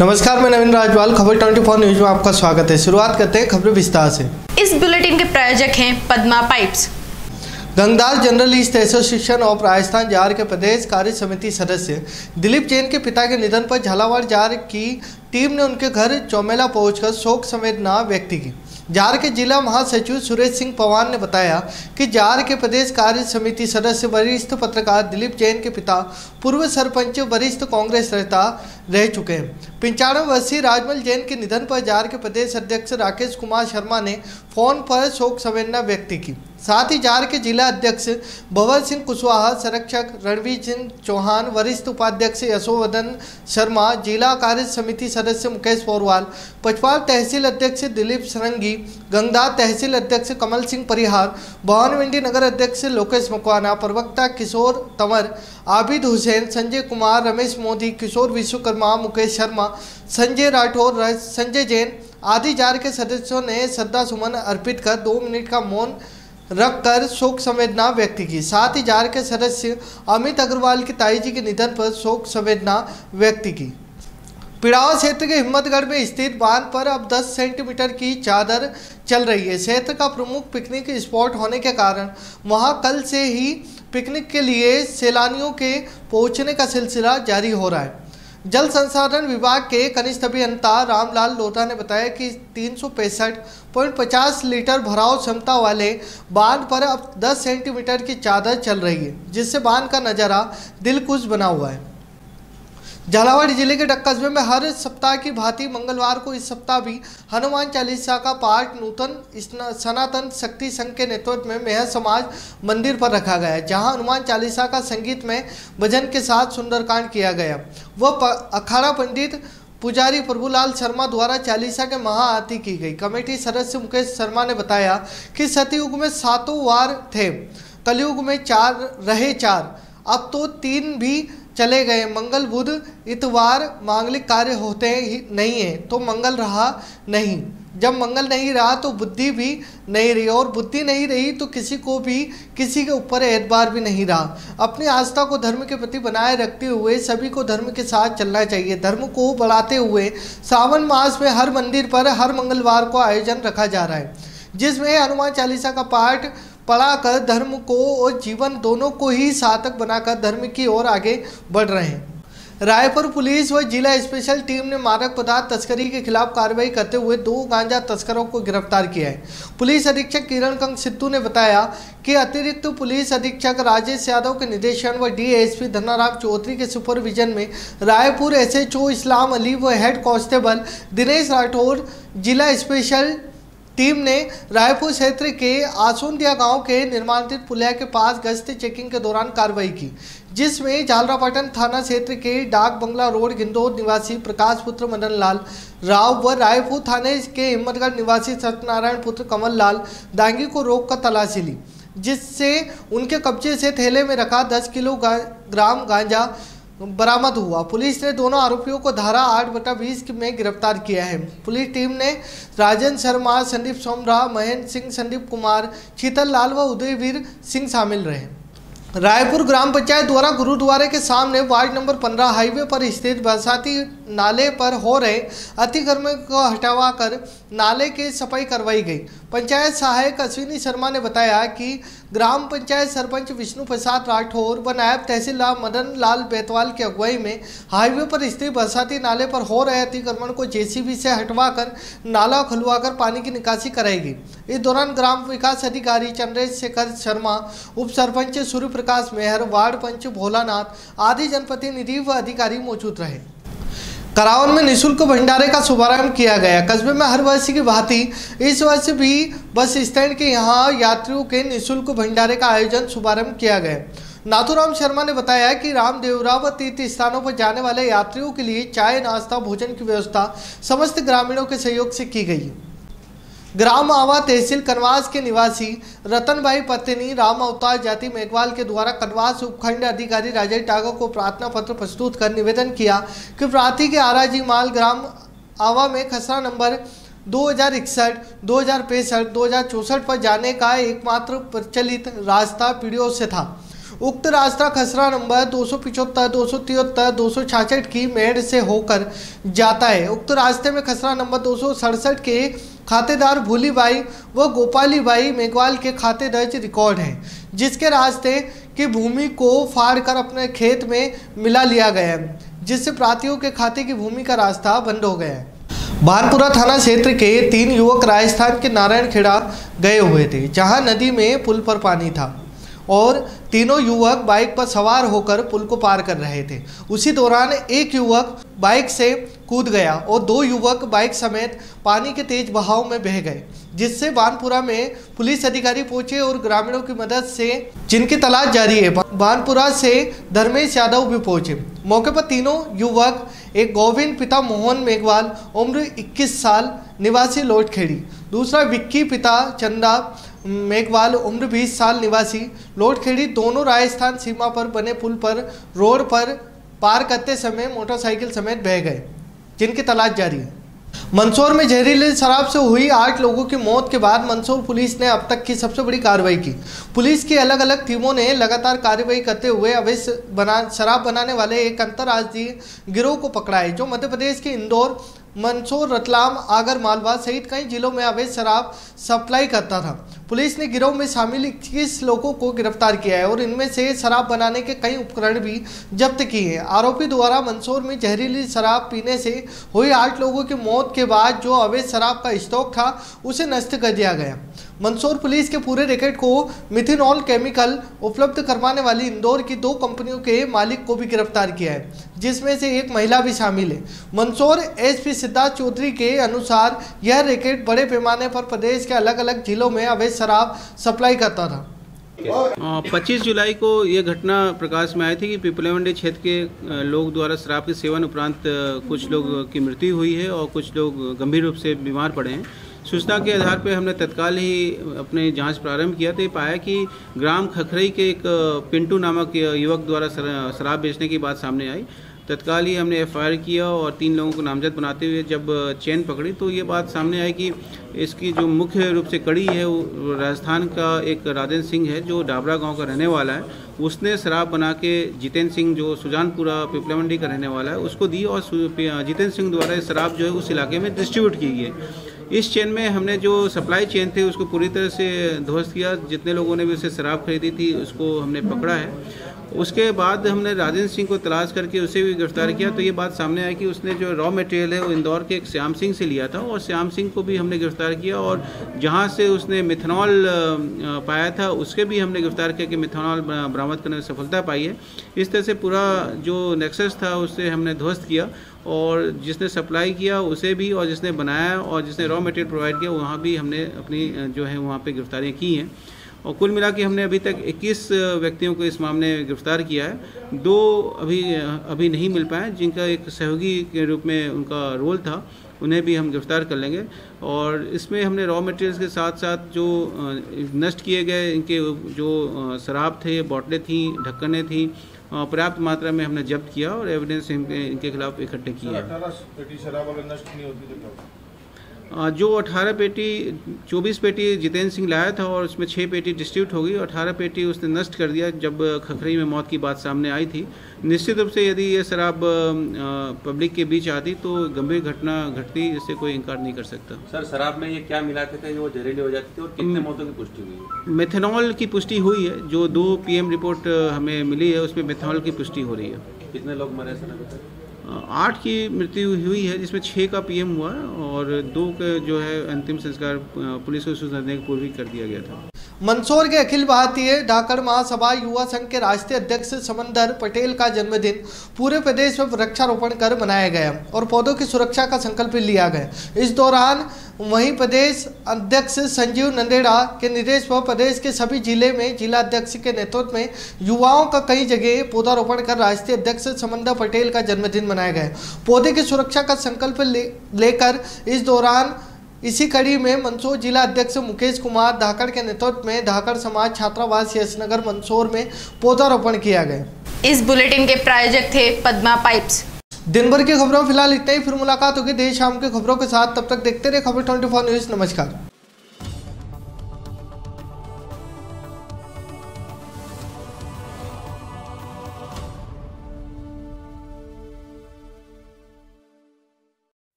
नमस्कार, मैं नवीन राजवाल। खबर 24 न्यूज में आपका स्वागत है। शुरुआत करते हैं खबरें विस्तार से। इस बुलेटिन के प्रायोजक हैं पद्मा पाइप्स। गंगदार जर्नलिस्ट एसोसिएशन ऑफ राजस्थान जार के प्रदेश कार्य समिति सदस्य दिलीप जैन के पिता के निधन पर झालावाड़ जार की टीम ने उनके घर चौमेला पहुंचकर शोक संवेदना व्यक्त की। जार के जिला महासचिव सुरेश सिंह पवार ने बताया कि जार के प्रदेश कार्य समिति सदस्य वरिष्ठ पत्रकार दिलीप जैन के पिता पूर्व सरपंच वरिष्ठ कांग्रेस नेता रह चुके हैं। 95 वर्षीय राजमल जैन के निधन पर जार के प्रदेश अध्यक्ष राकेश कुमार शर्मा ने फोन पर शोक संवेदना व्यक्त की। साथ ही जार के जिला अध्यक्ष भवर सिंह कुशवाहा, संरक्षक रणवीर सिंह चौहान, वरिष्ठ उपाध्यक्ष यशोवर्धन शर्मा, जिला कार्य समिति सदस्य मुकेश पोरवाल, पचवाल तहसील अध्यक्ष दिलीप सरंगी, गंगदार तहसील अध्यक्ष कमल सिंह परिहार, भवानमंडी नगर अध्यक्ष लोकेश मकवाना, प्रवक्ता किशोर तंवर, आबिद हुसैन, संजय कुमार, रमेश मोदी, किशोर विश्वकर्मा, मुकेश शर्मा, संजय राठौर, संजय जैन आदि जार के सदस्यों ने श्रद्धा सुमन अर्पित कर 2 मिनट का मौन रखकर शोक संवेदना व्यक्त की। साथ ही जार के सदस्य अमित अग्रवाल की ताई जी के निधन पर शोक संवेदना व्यक्त की। पिड़ावा क्षेत्र के हिम्मतगढ़ में स्थित बांध पर अब 10 सेंटीमीटर की चादर चल रही है। क्षेत्र का प्रमुख पिकनिक स्पॉट होने के कारण वहां कल से ही पिकनिक के लिए सैलानियों के पहुंचने का सिलसिला जारी हो रहा है। जल संसाधन विभाग के कनिष्ठ अभियंता रामलाल लोधा ने बताया कि 365.50 लीटर भराव क्षमता वाले बांध पर अब 10 सेंटीमीटर की चादर चल रही है, जिससे बांध का नज़ारा दिलखुश बना हुआ है। झालावाड़ जिले के कस्बे में हर सप्ताह की भांति मंगलवार को इस सप्ताह भी हनुमान चालीसा का पाठ नूतन सनातन शक्ति संघ के नेतृत्व में मेहर समाज मंदिर पर रखा गया, जहां हनुमान चालीसा का संगीत में भजन के साथ सुंदरकांड किया गया। वह अखाड़ा पंडित पुजारी प्रभुलाल शर्मा द्वारा चालीसा के महाआरती की गई। कमेटी सदस्य मुकेश शर्मा ने बताया कि सतयुग में 7 वार थे, कलयुग में 4 रहे, 4 अब तो 3 भी चले गए। मंगल बुध इतवार मांगलिक कार्य होते ही नहीं है तो मंगल रहा नहीं। जब मंगल नहीं रहा तो बुद्धि भी नहीं रही, और बुद्धि नहीं रही तो किसी को भी किसी के ऊपर एतबार भी नहीं रहा। अपनी आस्था को धर्म के प्रति बनाए रखते हुए सभी को धर्म के साथ चलना चाहिए। धर्म को बढ़ाते हुए सावन मास में हर मंदिर पर हर मंगलवार को आयोजन रखा जा रहा है, जिसमें हनुमान चालीसा का पाठ पढ़ाकर धर्म को और जीवन दोनों को ही सार्थक बनाकर धर्म की ओर आगे बढ़ रहे हैं। रायपुर पुलिस व जिला स्पेशल टीम ने मादक पदार्थ तस्करी के खिलाफ कार्रवाई करते हुए 2 गांजा तस्करों को गिरफ्तार किया है। पुलिस अधीक्षक किरणकंक सिद्धू ने बताया कि अतिरिक्त पुलिस अधीक्षक राजेश यादव के निर्देशन व डीएसपी धनाराम चौधरी के सुपरविजन में रायपुर एसएचओ इस्लाम अली व हेड कांस्टेबल दिनेश राठौर जिला स्पेशल टीम ने रायपुर क्षेत्र के आसुंदिया गांव के निर्माणाधीन पुलिया के पास गश्त चेकिंग के दौरान कार्रवाई की, जिसमें झालरापाटन थाना क्षेत्र के डाक बंगला रोड गिंदौर निवासी प्रकाश पुत्र मदन लाल राव व रायपुर थाने के हिम्मतगढ़ निवासी सत्यनारायण पुत्र कमल लाल दांगी को रोककर तलाशी ली, जिससे उनके कब्जे से थैले में रखा 10 किलोग्राम गांजा बरामद हुआ। पुलिस ने दोनों आरोपियों को धारा 8/20 में गिरफ्तार किया है। पुलिस टीम ने राजन शर्मा, संदीप सोमरा, महेंद्र सिंह, संदीप कुमार, शीतल लाल व उदयवीर सिंह शामिल रहे। रायपुर ग्राम पंचायत द्वारा गुरुद्वारे के सामने वार्ड नंबर 15 हाईवे पर स्थित बरसाती नाले पर हो रहे अतिक्रमण को हटाकर नाले की सफाई करवाई गई। पंचायत सहायक अश्विनी शर्मा ने बताया कि ग्राम पंचायत सरपंच विष्णु प्रसाद राठौर व नायब तहसीलदार मदन लाल बेतवाल की अगुवाई में हाईवे पर स्थित बरसाती नाले पर हो रहे अतिक्रमण को जेसीबी से हटवाकर नाला खुलवाकर पानी की निकासी कराएगी। इस दौरान ग्राम विकास अधिकारी चंद्रशेखर शर्मा, उप सरपंच सूर्य प्रकाश मेहर, वार्ड पंच भोलानाथ आदि जनप्रतिनिधि व अधिकारी मौजूद रहे। करावन में निःशुल्क भंडारे का शुभारंभ किया गया। कस्बे में हर वर्ष की भांति इस वर्ष भी बस स्टैंड के यहां यात्रियों के निःशुल्क भंडारे का आयोजन शुभारंभ किया गया। नाथुराम शर्मा ने बताया कि रामदेवरा व तीर्थ स्थानों पर जाने वाले यात्रियों के लिए चाय, नाश्ता, भोजन की व्यवस्था समस्त ग्रामीणों के सहयोग से की गई। ग्राम आवा तहसील कनवास के निवासी रतन भाई पत्नी राम अवतार जाति मेघवाल के द्वारा कनवास उपखंड अधिकारी राजेश टागा को प्रार्थना पत्र प्रस्तुत कर निवेदन किया कि प्रांतीय के आराजी माल ग्राम आवा में खसरा नंबर 2061, 2065, 2064 पर जाने का एकमात्र प्रचलित रास्ता पीढ़ियों से था। उक्त रास्ता खसरा नंबर 275, 273, 266 की मेड़ से होकर जाता है। उक्त रास्ते में खसरा नंबर 267 के खातेदार भूलीबाई व गोपालीबाई मेघवाल के खाते दर्ज रिकॉर्ड हैं, जिसके रास्ते की भूमि को फाड़ कर अपने खेत में मिला लिया गया है, जिससे प्रांतियों के खाते की भूमि का रास्ता बंद हो गया है। भानपुरा थाना क्षेत्र के 3 युवक राजस्थान के नारायणखेड़ा गए हुए थे, जहां नदी में पुल पर पानी था और तीनों युवक बाइक पर सवार होकर पुल को पार कर रहे थे। उसी दौरान एक युवक बाइक से कूद गया और 2 युवक बाइक समेत पानी के तेज बहाव में बह गए, जिससे भानपुरा में पुलिस अधिकारी पहुंचे और ग्रामीणों की मदद से जिनकी तलाश जारी है। भानपुरा से धर्मेश यादव भी पहुंचे। मौके पर तीनों युवक एक गोविंद पिता मोहन मेघवाल उम्र 21 साल निवासी लोटखेड़ी, दूसरा विक्की पिता चंदा मेघवाल उम्र 20 साल निवासी लोटखेड़ी, दोनों राजस्थान सीमा पर बने पुल पर रोड पर पार करते समय मोटरसाइकिल समेत बह गए, जिनकी तलाश जारी है। मंदसौर में जहरीली शराब से हुई 8 लोगों की मौत के बाद मंदसौर पुलिस ने अब तक की सबसे बड़ी कार्रवाई की। पुलिस की अलग अलग टीमों ने लगातार कार्रवाई करते हुए अवैध शराब बनाने वाले एक अंतर्राज्यीय गिरोह को पकड़ा है, जो मध्य प्रदेश के इंदौर, मंदसौर, रतलाम, आगर मालवा सहित कई जिलों में अवैध शराब सप्लाई करता था। पुलिस ने गिरोह में शामिल 21 लोगों को गिरफ्तार किया है और इनमें से शराब बनाने के कई उपकरण भी जब्त किए हैं। आरोपी द्वारा मंदसौर में जहरीली शराब पीने से हुई 8 लोगों की मौत के बाद जो अवैध शराब का स्टॉक था उसे नष्ट कर दिया गया। मंदसौर पुलिस के पूरे रैकेट को मिथेनॉल केमिकल उपलब्ध करवाने वाली इंदौर की 2 कंपनियों के मालिक को भी गिरफ्तार किया है, जिसमें से एक महिला भी शामिल है। मंदसौर एसपी सिद्धार्थ चौधरी के अनुसार यह रैकेट बड़े पैमाने पर प्रदेश के अलग अलग जिलों में अवैध शराब सप्लाई करता था। 25 जुलाई को ये घटना प्रकाश में आई थी कि पिपलेवंडी क्षेत्र के लोग द्वारा शराब के सेवन उपरांत कुछ लोग की मृत्यु हुई है और कुछ लोग गंभीर रूप से बीमार पड़े हैं। सूचना के आधार पर हमने तत्काल ही अपने जांच प्रारंभ किया तो ये पाया कि ग्राम खखरई के एक पिंटू नामक युवक द्वारा शराब बेचने की बात सामने आई। तत्काल ही हमने एफआईआर किया और 3 लोगों को नामजद बनाते हुए जब चेन पकड़ी तो ये बात सामने आई कि इसकी जो मुख्य रूप से कड़ी है वो राजस्थान का एक राजेंद्र सिंह है, जो डाबरा गांव का रहने वाला है। उसने शराब बना के जितेंद्र सिंह, जो सुजानपुरा पिपलामंडी का रहने वाला है, उसको दी और जितेंद्र सिंह द्वारा ये शराब जो है उस इलाके में डिस्ट्रीब्यूट की गई। इस चेन में हमने जो सप्लाई चेन थे उसको पूरी तरह से ध्वस्त किया। जितने लोगों ने भी उससे शराब खरीदी थी उसको हमने पकड़ा है। उसके बाद हमने राजेंद्र सिंह को तलाश करके उसे भी गिरफ्तार किया तो ये बात सामने आई कि उसने जो रॉ मटेरियल है वो इंदौर के एक श्याम सिंह से लिया था और श्याम सिंह को भी हमने गिरफ्तार किया और जहाँ से उसने मिथेनॉल पाया था उसके भी हमने गिरफ्तार किया कि मिथेनॉल बरामद करने में सफलता पाई है। इस तरह से पूरा जो नेक्सस था उससे हमने ध्वस्त किया और जिसने सप्लाई किया उसे भी और जिसने बनाया और जिसने रॉ मटेरियल प्रोवाइड किया वहाँ भी हमने अपनी जो है वहाँ पे गिरफ्तारियाँ की हैं और कुल मिला के हमने अभी तक 21 व्यक्तियों को इस मामले में गिरफ्तार किया है। 2 अभी नहीं मिल पाए जिनका एक सहयोगी के रूप में उनका रोल था, उन्हें भी हम गिरफ्तार कर लेंगे। और इसमें हमने रॉ मटेरियल्स के साथ साथ जो नष्ट किए गए इनके जो शराब थे, बोतलें थी, ढक्कनें थी, पर्याप्त मात्रा में हमने जब्त किया और एविडेंस इनके खिलाफ इकट्ठे किए हैं। 18 पेटी शराब अगर नष्ट नहीं होती तो जो 18 पेटी 24 पेटी जितेंद्र सिंह लाया था और उसमें 6 पेटी डिस्ट्रीब्यूट हो गई, 18 पेटी उसने नष्ट कर दिया जब खखरई में मौत की बात सामने आई थी। निश्चित रूप से यदि ये शराब पब्लिक के बीच आती तो गंभीर घटना घटती, इससे कोई इनकार नहीं कर सकता। सर, शराब में ये क्या मिलाते थे वो जहरीली हो जाती थी और कितने मौतों की पुष्टि हुई है? मेथेनॉल की पुष्टि हुई है, जो 2 PM रिपोर्ट हमें मिली है उसमें मेथेनॉल की पुष्टि हो रही है। कितने लोग मरे सर अभी तक? 8 की मृत्यु हुई है जिसमें 6 का PM हुआ है और 2 का जो है अंतिम संस्कार पुलिस को सूचना देने के पूर्व ही कर दिया गया था। मंदसौर के अखिल भारतीय धाकड़ महासभा युवा संघ के राष्ट्रीय अध्यक्ष समंदर पटेल का जन्मदिन पूरे प्रदेश में वृक्षारोपण कर मनाया गया और पौधों की सुरक्षा का संकल्प लिया गया। इस दौरान वहीं प्रदेश अध्यक्ष संजीव नंदेड़ा के निर्देश पर प्रदेश के सभी जिले में जिला अध्यक्ष के नेतृत्व में युवाओं का कई जगह पौधारोपण कर राष्ट्रीय अध्यक्ष समंदर पटेल का जन्मदिन मनाया गया। पौधे की सुरक्षा का संकल्प लेकर इस दौरान इसी कड़ी में मंदसौर जिला अध्यक्ष मुकेश कुमार धाकड़ के नेतृत्व में धाकड़ समाज छात्रावास यशनगर मंदसौर में पौधारोपण किया गया। इस बुलेटिन के प्रायोजक थे पद्मा पाइप्स। दिन भर की खबरों फिलहाल इतना ही, फिर मुलाकात होगी देर शाम की खबरों के साथ। तब तक देखते रहे खबर 24 न्यूज। नमस्कार।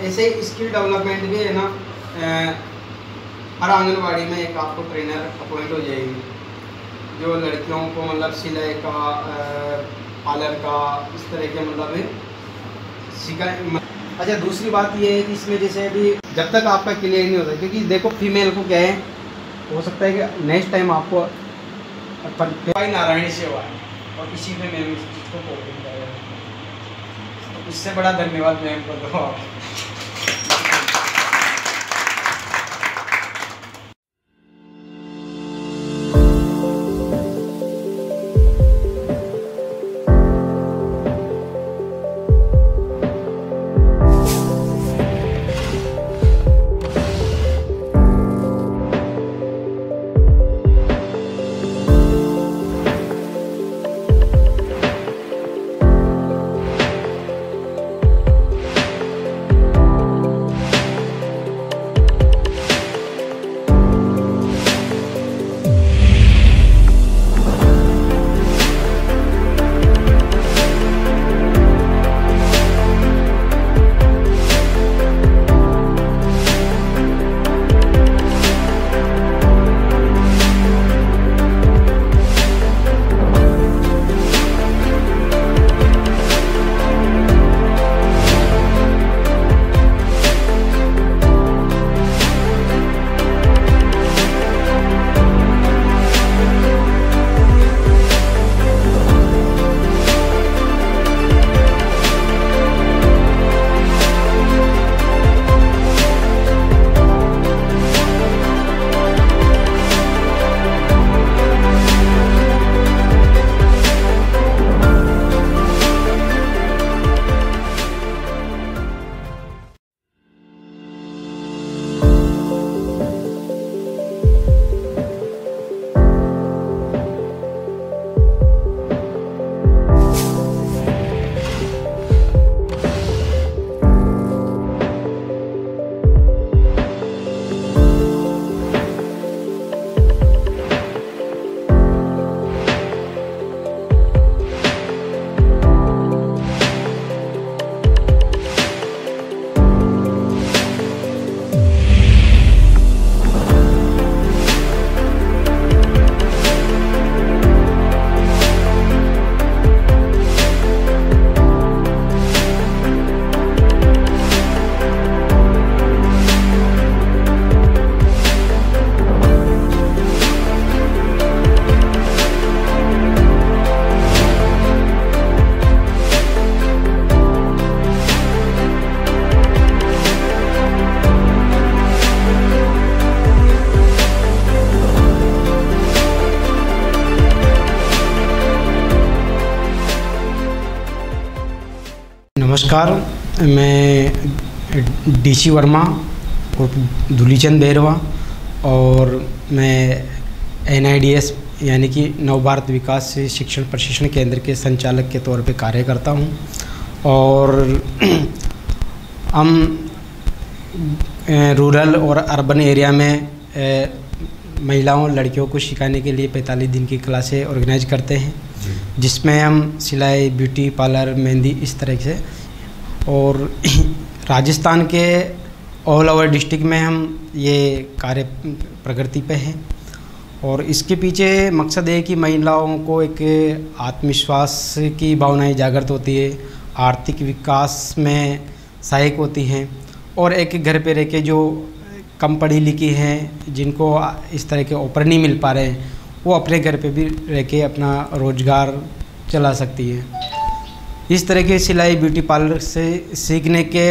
ऐसे स्किल डेवलपमेंट भी है ना, हर आंगनबाड़ी में एक आपको ट्रेनर अपॉइंट हो जाएगी, जो लड़कियों को मतलब सिलाई का, पार्लर का, इस तरह के मतलब सिखा। अच्छा, दूसरी बात ये है कि इसमें जैसे अभी जब तक आपका क्लियर नहीं होता, क्योंकि देखो फीमेल को क्या है, हो सकता है कि नेक्स्ट टाइम आपको भाई नारायणी सेवा है और इसी में मैम इस चीज़ को कोऑर्डिनेट करेगा, तो इससे बड़ा धन्यवाद मैम को दो आप। नमस्कार, मैं डीसी वर्मा और धूलीचंद बेरवा और मैं NIDS यानी कि नव भारत विकास शिक्षण प्रशिक्षण केंद्र के संचालक के तौर पे कार्य करता हूं। और हम रूरल और अर्बन एरिया में महिलाओं लड़कियों को सिखाने के लिए 45 दिन की क्लासें ऑर्गेनाइज करते हैं, जिसमें हम सिलाई, ब्यूटी पार्लर, मेहंदी, इस तरह से। और राजस्थान के ऑल ओवर डिस्ट्रिक्ट में हम ये कार्य प्रगति पे हैं। और इसके पीछे मकसद है कि महिलाओं को एक आत्मविश्वास की भावनाएं जागृत होती है, आर्थिक विकास में सहायक होती हैं, और एक घर पे रह के जो कम पढ़ी लिखी हैं, जिनको इस तरह के ऑफर नहीं मिल पा रहे हैं, वो अपने घर पे भी रह के अपना रोज़गार चला सकती है। इस तरह के सिलाई ब्यूटी पार्लर से सीखने के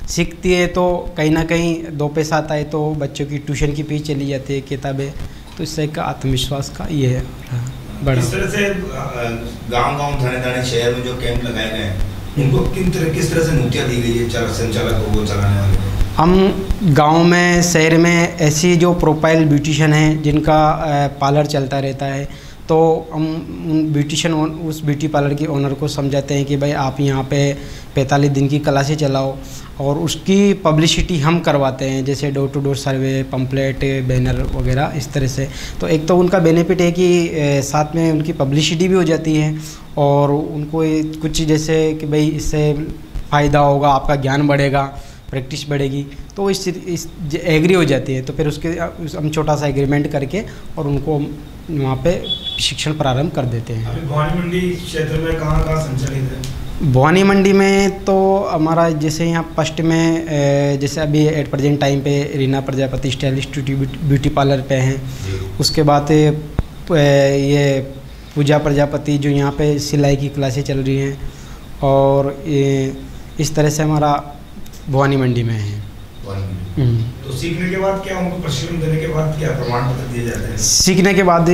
सीखती है तो कहीं ना कहीं 2 पैसा आता है, तो बच्चों की ट्यूशन की फीस चली जाती है, किताबें, तो इससे एक आत्मविश्वास का ये है बड़ा। इस तरह से गांव-गांव, थाने-थाने, शहर में जो कैंप लगाए गए हैं, उनको किस तरह से नौकरियां दी गई है संचालक को, चलाने वाले को? हम गांव में, शहर में ऐसी जो प्रोफाइल ब्यूटिशियन हैं जिनका पार्लर चलता रहता है, तो हम उन ब्यूटिशियन, उस ब्यूटी पार्लर के ओनर को समझाते हैं कि भाई आप यहाँ पे 45 दिन की क्लासें चलाओ, और उसकी पब्लिसिटी हम करवाते हैं, जैसे door to door survey, pamphlet, banner वगैरह, इस तरह से। तो एक तो उनका बेनिफिट है कि साथ में उनकी पब्लिसिटी भी हो जाती है, और उनको कुछ जैसे कि भाई इससे फ़ायदा होगा, आपका ज्ञान बढ़ेगा, प्रैक्टिस बढ़ेगी, तो इस एग्री हो जाती है। तो फिर उसके हम छोटा सा एग्रीमेंट करके और उनको वहाँ पे शिक्षण प्रारंभ कर देते हैं। अभी भवानी मंडी क्षेत्र में कहाँ संचालित है? भवानी मंडी में तो हमारा जैसे यहाँ फर्स्ट में जैसे अभी एट प्रेजेंट टाइम पे Reena Prajapati stylish beauty parlour पे हैं। उसके बाद ये पूजा प्रजापति जो यहाँ पे सिलाई की क्लासें चल रही हैं, और ये इस तरह से हमारा भवानी मंडी में है। तो सीखने के बाद क्या उनको प्रशिक्षण देने के बाद क्या प्रमाण पत्र दिए जाते हैं? सीखने के बाद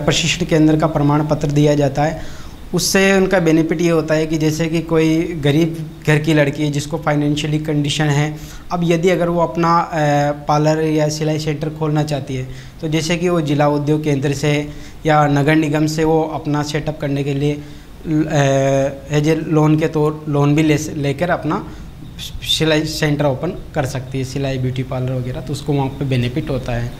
प्रशिक्षण केंद्र का प्रमाण पत्र दिया जाता है। उससे उनका बेनिफिट ये होता है कि जैसे कि कोई गरीब घर की लड़की है जिसको फाइनेंशियली कंडीशन है, अब यदि अगर वो अपना पार्लर या सिलाई सेंटर खोलना चाहती है, तो जैसे कि वो जिला उद्योग केंद्र से या नगर निगम से वो अपना सेटअप करने के लिए एज ए लोन के तौर लोन भी लेकर अपना सिलाई सेंटर ओपन कर सकती है, सिलाई ब्यूटी पार्लर वगैरह, तो उसको वहाँ पे बेनिफिट होता है।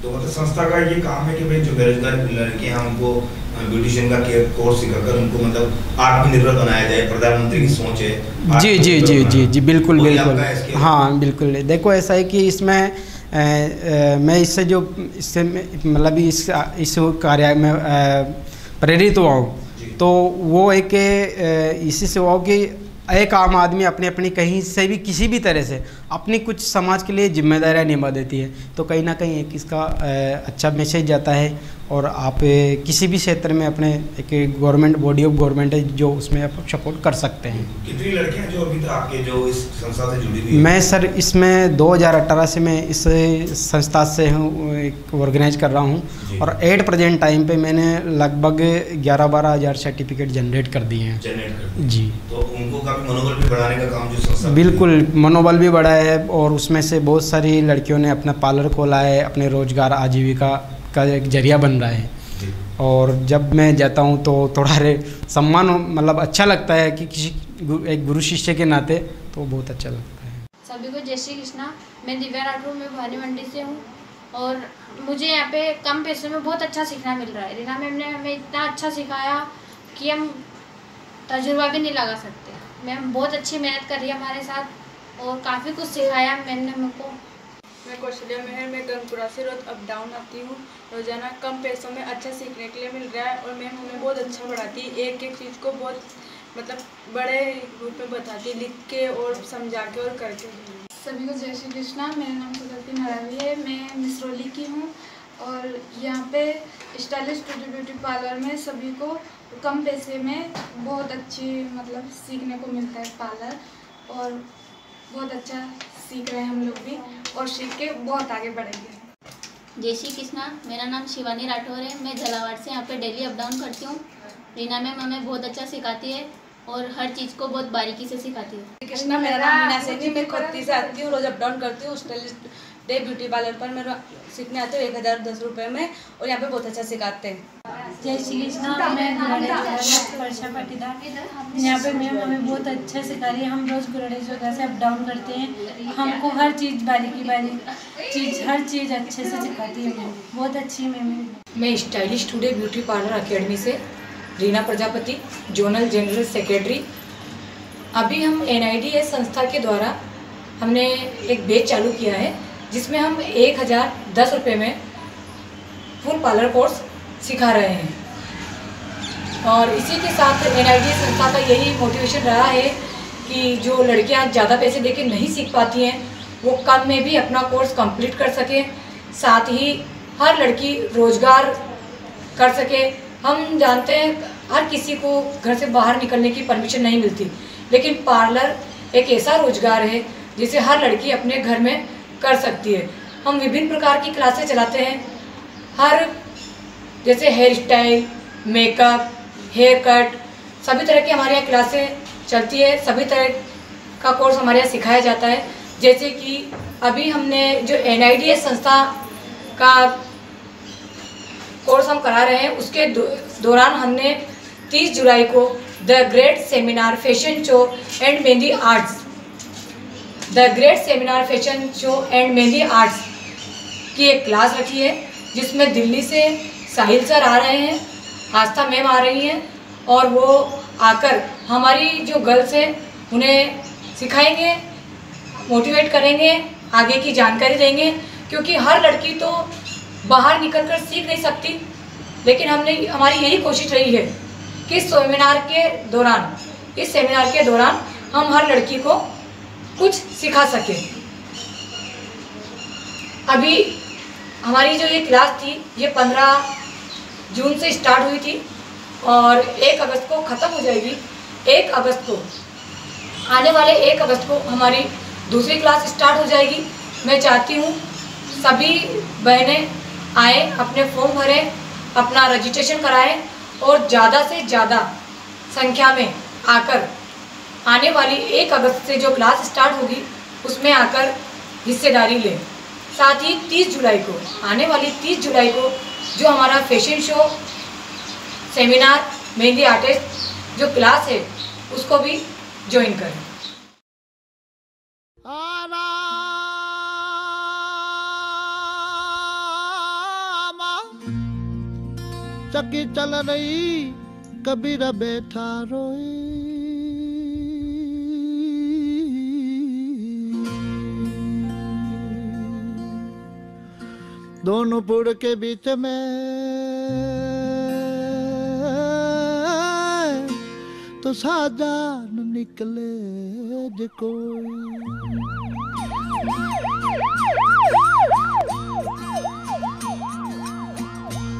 तो मतलब संस्था का ये काम है कि भाई जो बेरोजगार लड़कियां हैं उनको ब्यूटिशियन का कोर्स सिखाकर उनको मतलब आत्मनिर्भर बनाया जाए, प्रधानमंत्री की सोच है। जी जी जी जी जी बिल्कुल बिल्कुल, हाँ बिल्कुल। देखो ऐसा है कि इसमें मैं इससे मतलब इस कार्य में प्रेरित हुआ हूँ, तो वो एक इसी से हुआ कि एक आम आदमी अपनी कहीं से भी किसी भी तरह से अपनी कुछ समाज के लिए जिम्मेदारियां निभा देती है, तो कहीं ना कहीं एक इसका अच्छा मैसेज जाता है। और आप किसी भी क्षेत्र में अपने एक गवर्नमेंट बॉडी ऑफ गवर्नमेंट है जो उसमें आप सपोर्ट कर सकते हैं। कितनी लड़कियां जो अभी तक आपके जो इस संस्था से जुड़ी हुई हैं? मैं सर इसमें 2018 से मैं इस संस्था से हूँ एक ऑर्गेनाइज कर रहा हूँ, और एट प्रेजेंट टाइम पे मैंने लगभग 11-12 हज़ार सर्टिफिकेट जनरेट कर दिए हैं। जी, तो उनको काफ़ी मनोबल भी बढ़ाने का काम जो संस्था, बिल्कुल मनोबल भी बढ़ा है, और उसमें से बहुत सारी लड़कियों ने अपना पार्लर खोला है, अपने रोजगार आजीविका का एक जरिया बन रहा है। और जब मैं जाता हूँ तो थोड़ा सम्मान मतलब अच्छा लगता है कि किसी एक गुरु शिष्य के नाते, तो बहुत अच्छा लगता है। सभी को जय श्री कृष्णा। मैं दिव्या राठौर, मैं भवानी मंडी से हूँ, और मुझे यहाँ पे कम पैसों में बहुत अच्छा सीखना मिल रहा है। रीना मैम ने हमें इतना अच्छा सिखाया कि हम तजुर्बा भी नहीं लगा सकते। मैम बहुत अच्छी मेहनत कर रही है हमारे साथ, और काफ़ी कुछ सिखाया मैम ने हमको। मैं कौशल्या मेहर, मैं गंगपुरा से रोज अप डाउन आती हूँ। रोजाना कम पैसों में अच्छा सीखने के लिए मिल रहा है, और मैम हमें बहुत अच्छा पढ़ाती है। एक एक चीज़ को बहुत मतलब बड़े रूप में बताती है, लिख के और समझा के और करके। सभी को जय श्री कृष्णा। मेरा नाम सुदर्ती मरावी है, मैं मिसरौली की हूँ, और यहाँ पे स्टाइलिश ब्यूटी पार्लर में सभी को कम पैसे में बहुत अच्छी मतलब सीखने को मिलता है पार्लर, और बहुत अच्छा सीख रहे हैं हम लोग भी, और सीख के बहुत आगे बढ़ेंगे। जय श्री कृष्णा। मेरा नाम शिवानी राठौर है, मैं झालावाड़ से यहाँ पे डेली अप डाउन करती हूँ। रीना मैम हमें बहुत अच्छा सिखाती है, और हर चीज़ को बहुत बारीकी से सिखाती है। कृष्णा, मेरा नाम मीना सैनी, मैं खोती से आती हूँ, रोज अप डाउन करती हूँ। स्टाइलिश डे ब्यूटी पार्लर पर मेरा सीखने आते हो 1010 रुपये में, और यहाँ पे बहुत अच्छा सिखाते हैं। जय श्री कृष्णा। मैं वर्षा पाटीदार, यहाँ पे मैम हमें बहुत अच्छा सिखा रही है। हम रोज़ गुरड़े जगह से अप डाउन करते हैं, हमको हर चीज़ बारीकी चीज़ हर चीज़ अच्छे से सिखाती है मैम, बहुत अच्छी मैम है। मैं stylish today beauty parlour academy से Reena Prajapati, zonal general secretary. अभी हम NIDS संस्था के द्वारा हमने एक बैच चालू किया है, जिसमें हम 1010 रुपये में फुल पार्लर कोर्स सिखा रहे हैं। और इसी के साथ NIDS संस्था का यही मोटिवेशन रहा है कि जो लड़कियां ज़्यादा पैसे देके नहीं सीख पाती हैं, वो कम में भी अपना कोर्स कंप्लीट कर सकें, साथ ही हर लड़की रोज़गार कर सके। हम जानते हैं हर किसी को घर से बाहर निकलने की परमिशन नहीं मिलती, लेकिन पार्लर एक ऐसा रोज़गार है जिसे हर लड़की अपने घर में कर सकती है। हम विभिन्न प्रकार की क्लासें चलाते हैं, हर जैसे hair style, makeup, hair cut, सभी तरह की हमारे यहाँ क्लासें चलती है। सभी तरह का कोर्स हमारे यहाँ सिखाया जाता है। जैसे कि अभी हमने जो NIDS संस्था का कोर्स हम करा रहे हैं, उसके दौरान हमने 30 जुलाई को the great seminar fashion show and mehndi arts की एक क्लास रखी है, जिसमें दिल्ली से साहिल सर आ रहे हैं, आस्था मैम आ रही हैं, और वो आकर हमारी जो गर्ल्स हैं उन्हें सिखाएंगे, मोटिवेट करेंगे, आगे की जानकारी देंगे, क्योंकि हर लड़की तो बाहर निकलकर सीख नहीं सकती। लेकिन हमारी यही कोशिश रही है कि इस सेमिनार के दौरान हम हर लड़की को कुछ सिखा सकें। अभी हमारी जो ये क्लास थी ये 15 जून से स्टार्ट हुई थी और 1 अगस्त को ख़त्म हो जाएगी। 1 अगस्त को, आने वाले 1 अगस्त को हमारी दूसरी क्लास स्टार्ट हो जाएगी। मैं चाहती हूँ सभी बहनें आए, अपने फॉर्म भरें, अपना रजिस्ट्रेशन कराएं और ज़्यादा से ज़्यादा संख्या में आकर आने वाली 1 अगस्त से जो क्लास स्टार्ट होगी उसमें आकर हिस्सेदारी लें। साथ ही 30 जुलाई को, आने वाली 30 जुलाई को जो हमारा fashion show, seminar, mehndi artist जो क्लास है उसको भी ज्वाइन करें। चक्की चल रही कबीर बैठा रोई, दोनों पुड़ के बीच में तो साजान निकले जे कोई।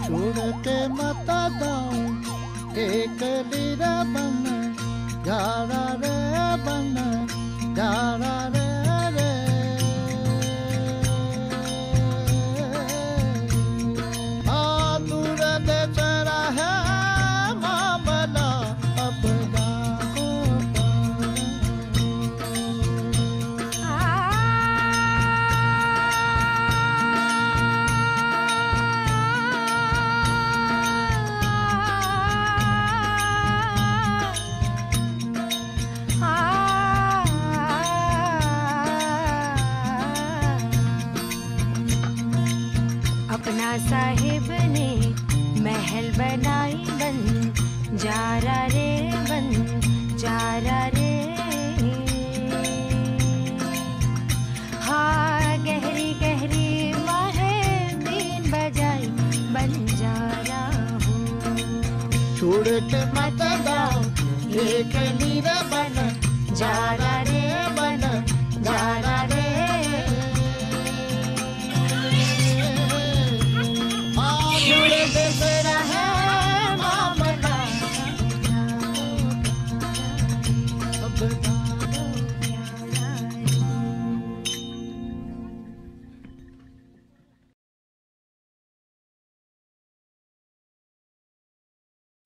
छोड़ के मत दाओ एक लीरा बन, जारा रे बन, जारा रे रे। दूर देश रहे मामला अब अपना साहिब ने महल बनाई बन, जारा रे बन, जारा रे। हाँ गहरी गहरी माहे बीन बजाई बन जारा हूँ। छोड़ के मत जाओ एक लीरा बन, जारा रे बन, जारा रे।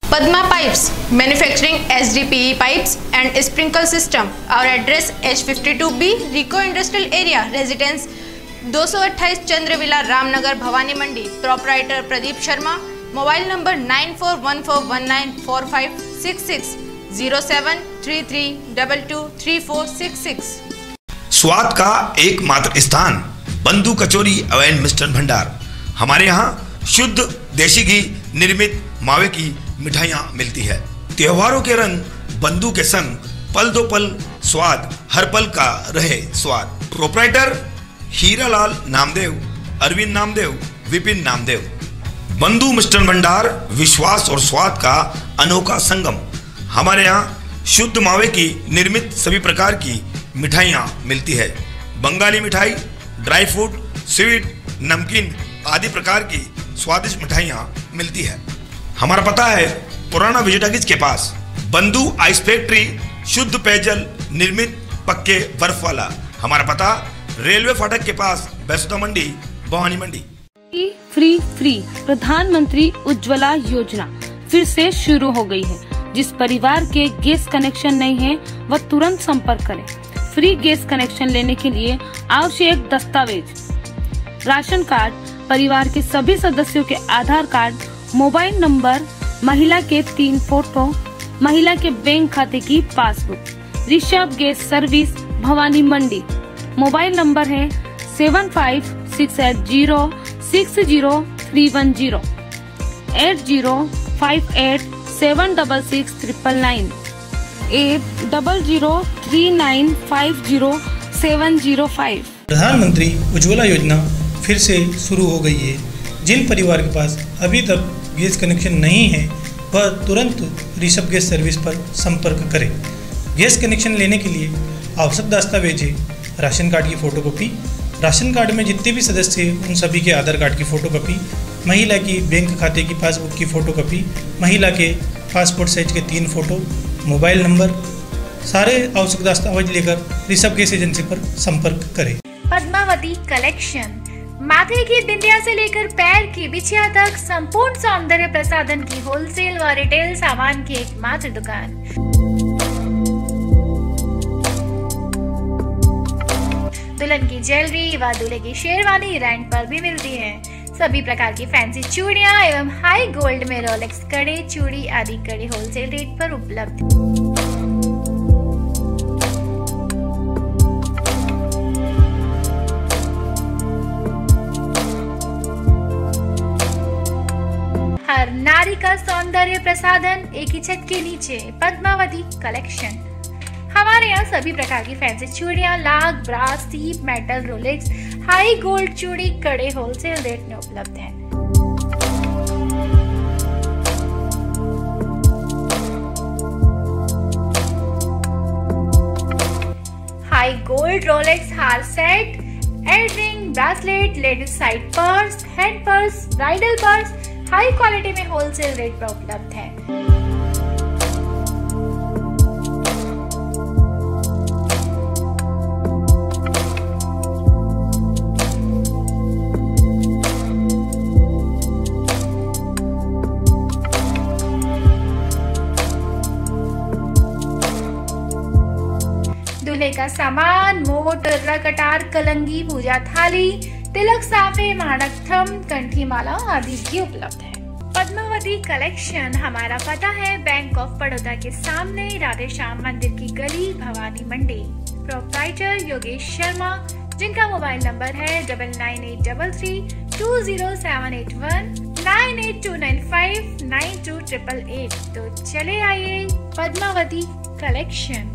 Padma Pipes, manufacturing HDPE pipes and sprinkle system. Our address H52B, Rico Industrial Area, Residence 228 Chandravila, Ramnagar, Bhawani Mandi. Proprietor Pradeep Sharma. Mobile number 9415194566, 0733223466। स्वाद का एकमात्र स्थान बंधु कचौरी एवं मिष्ठान भंडार। हमारे यहाँ शुद्ध देशी घी निर्मित मावे की मिठाइयाँ मिलती है। त्योहारों के रंग बंधु के संग, पल दो पल स्वाद, हर पल का रहे स्वाद। प्रोपराइटर हीरालाल नामदेव, अरविंद नामदेव, विपिन नामदेव। बंधु मिष्ठान भंडार विश्वास और स्वाद का अनोखा संगम। हमारे यहाँ शुद्ध मावे की निर्मित सभी प्रकार की मिठाइयाँ मिलती है। बंगाली मिठाई, ड्राई फ्रूट, स्वीट, नमकीन आदि प्रकार की स्वादिष्ट मिठाइयाँ मिलती है। हमारा पता है पुराना विजयटागिज के पास। बंधु आइस फैक्ट्री, शुद्ध पेयजल निर्मित पक्के बर्फ वाला। हमारा पता रेलवे फाटक के पास, बैसुदा मंडी, भवानी मंडी। फ्री प्रधानमंत्री उज्ज्वला योजना फिर से शुरू हो गई है। जिस परिवार के गैस कनेक्शन नहीं है वह तुरंत संपर्क करें। फ्री गैस कनेक्शन लेने के लिए आवश्यक दस्तावेज: राशन कार्ड, परिवार के सभी सदस्यों के आधार कार्ड, मोबाइल नंबर, महिला के 3 फोटो, महिला के बैंक खाते की passbook. Rishabh gas service, Bhawani Mandi. Mobile number है 7568060310, 8058766999। 980039500705। प्रधानमंत्री उज्ज्वला योजना फिर से शुरू हो गई है। जिन परिवार के पास अभी तक गैस कनेक्शन नहीं है वह तुरंत ऋषभ गैस सर्विस पर संपर्क करें। गैस कनेक्शन लेने के लिए आवश्यक दस्तावेज है राशन कार्ड की फ़ोटोकॉपी, राशन कार्ड में जितने भी सदस्य हैं उन सभी के आधार कार्ड की फ़ोटोकॉपी, महिला की बैंक खाते की पासबुक की फ़ोटोकॉपी, महिला के पासपोर्ट साइज के 3 फ़ोटो, मोबाइल नंबर, सारे आवश्यक दस्तावेज लेकर ऋषभ गैस एजेंसी पर संपर्क करें। पद्मावती कलेक्शन, माथे की बिंदिया से लेकर पैर की बिछिया तक संपूर्ण सौंदर्य प्रसाधन की होलसेल व रिटेल सामान की एकमात्र दुकान। दुल्हन की ज्वेलरी व दूल्हे की शेरवानी रेंट पर भी मिलती है। सभी प्रकार की फैंसी चूड़ियां एवं हाई गोल्ड में रोलेक्स कड़े, चूड़ी आदि कड़े होलसेल रेट पर उपलब्ध। हर नारी का सौंदर्य प्रसाधन एक ही छत के नीचे, पद्मावती कलेक्शन। हमारे यहाँ सभी प्रकार की फैंसी चूड़ियां, लाख, ब्रास, सीप, मेटल, रोलेक्स, हाई गोल्ड चूड़ी, कड़े होलसेल रेट में उपलब्ध हैं। हाई गोल्ड रोलेक्स हार set, earring, bracelet, ladies side purse, hand purse, bridal purse high quality में होलसेल रेट पर उपलब्ध है। दूल्हे का सामान, मोट, कटार, कलंगी, पूजा थाली, तिलक, साफे, माणक, थम, कंठी माला आदि भी उपलब्ध है। पद्मावती कलेक्शन, हमारा पता है बैंक ऑफ बड़ौदा के सामने, राधे श्याम मंदिर की गली, भवानी मंडी। प्रोप्राइटर योगेश शर्मा, जिनका मोबाइल नंबर है 9983320781 982959288। तो चले आइए पद्मावती कलेक्शन।